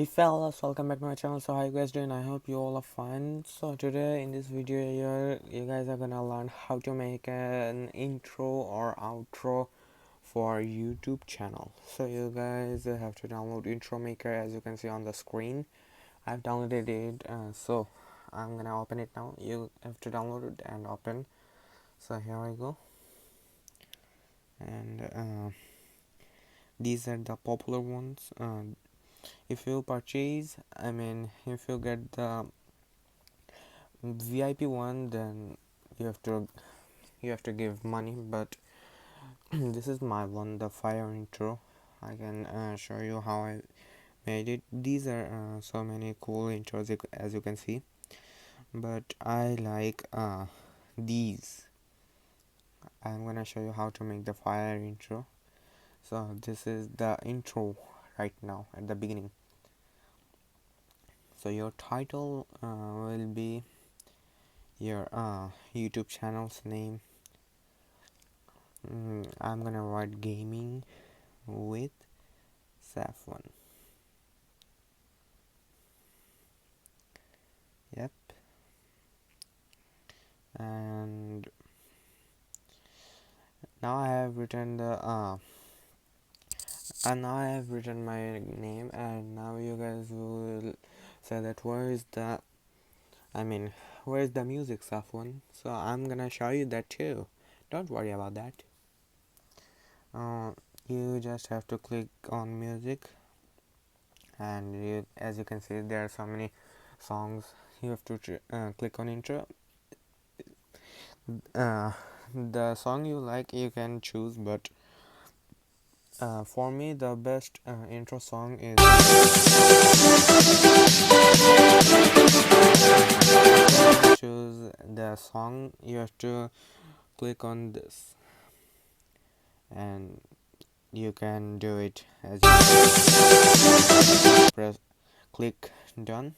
Hey fellas, welcome back to my channel. So how you guys doing? I hope you all are fine. So today in this video here, you guys are gonna learn how to make an intro or outro for YouTube channel. So you guys have to download intro maker, as you can see on the screen. I've downloaded it, so I'm gonna open it now. You have to download it and open. So here I go, and these are the popular ones. If you purchase, if you get the VIP one, then you have to give money, but this is my one, the fire intro. I can show you how I made it. These are so many cool intros, as you can see, but I like these. I'm gonna show you how to make the fire intro. So this is the intro right now at the beginning. So your title will be your YouTube channel's name. I'm gonna write gaming with Saffron. Yep. And now I have written my name, and now you guys will say that where is the music, Saffron? So I'm gonna show you that too. Don't worry about that. You just have to click on music, and as you can see, there are so many songs. You have to click on intro. The song you like, you can choose, but for me the best intro song is choose the song. You have to click on this, and you can do it as you press click done.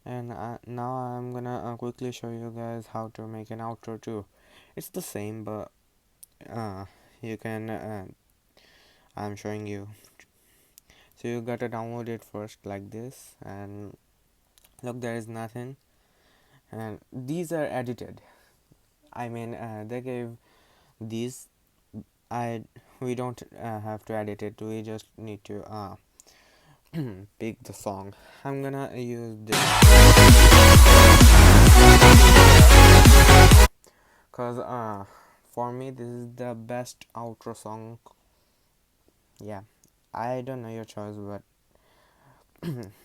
And now I'm gonna quickly show you guys how to make an outro too. It's the same, but you can I'm showing you. So you gotta download it first like this, and look, there is nothing, and these are edited. They gave these. We don't have to edit it. We just need to pick the song. I'm gonna use this because for me this is the best outro song. Yeah, I don't know your choice, but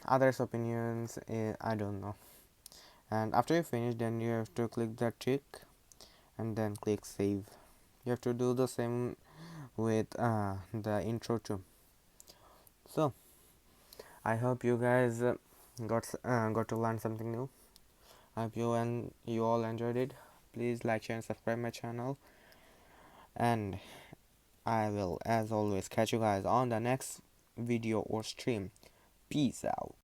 others opinions, I don't know. And after you finish, then you have to click the tick and then click save. You have to do the same with the intro too. So I hope you guys got to learn something new. I hope you all enjoyed it. Please like, share and subscribe my channel, and I will, as always, catch you guys on the next video or stream. Peace out.